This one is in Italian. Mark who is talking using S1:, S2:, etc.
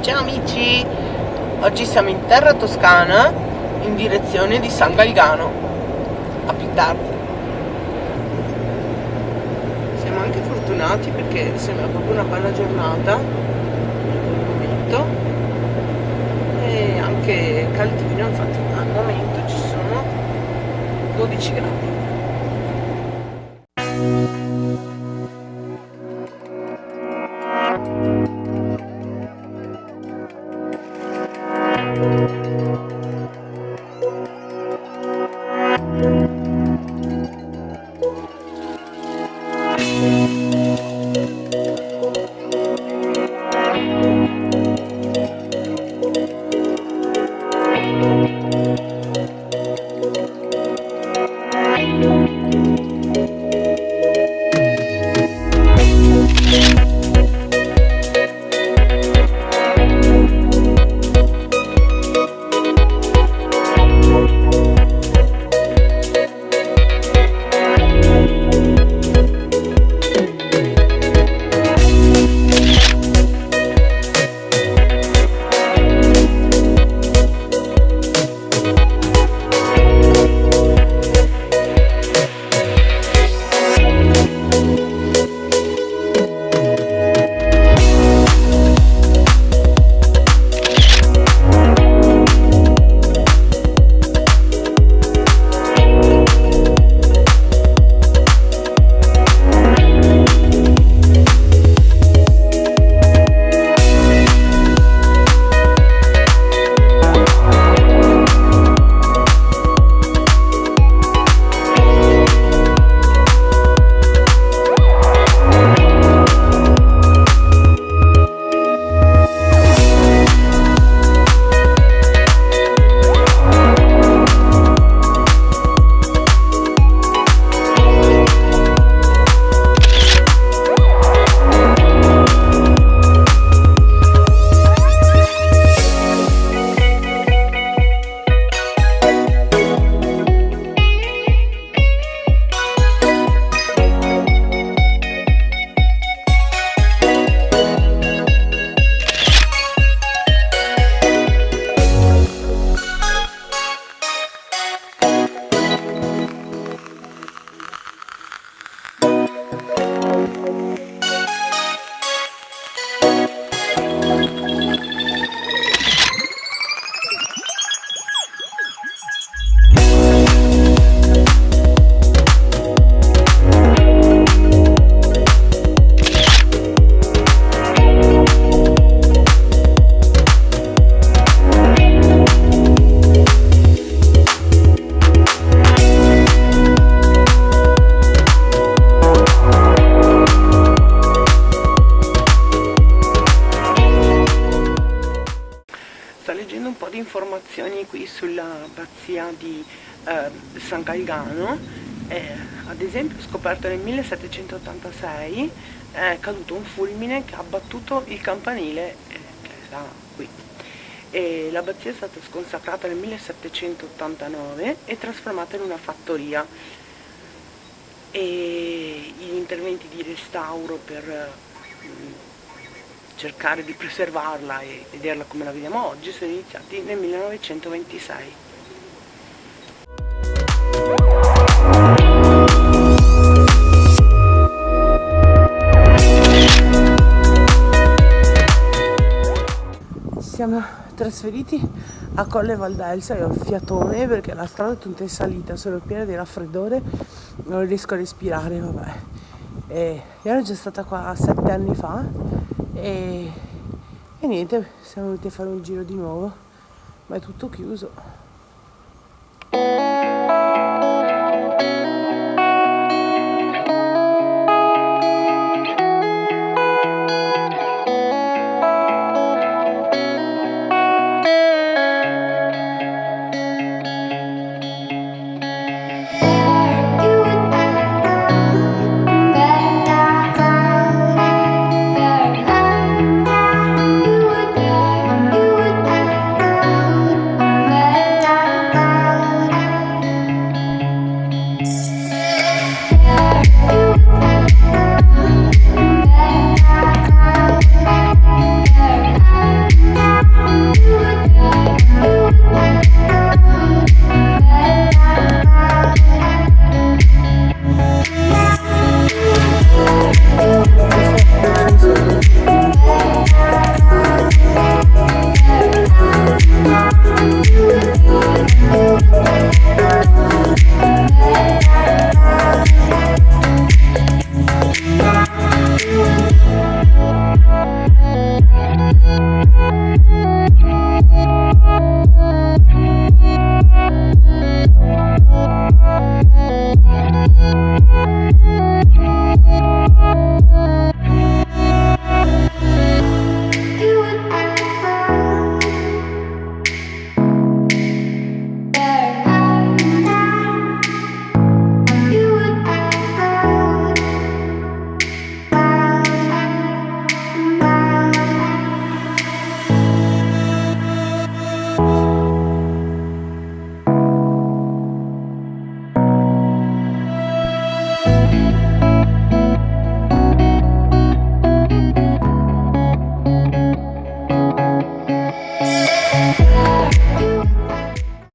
S1: Ciao amici, oggi siamo in terra toscana in direzione di San Galgano. A più tardi. Siamo anche fortunati perché sembra proprio una bella giornata in quel momento e anche caldino, infatti al momento ci sono 12 gradi. Informazioni qui sulla abbazia di San Galgano. Ad esempio ho scoperto nel 1786 è caduto un fulmine che ha abbattuto il campanile che era qui, e l'abbazia è stata sconsacrata nel 1789 e trasformata in una fattoria, e gli interventi di restauro per cercare di preservarla e vederla come la vediamo oggi sono iniziati nel 1926. Siamo trasferiti a Colle Val e ho il fiatone perché la strada è tutta in salita, sono piena di raffreddore, non riesco a respirare, vabbè. Io ero già stata qua 7 anni fa e niente, siamo venuti a fare un giro di nuovo, ma è tutto chiuso.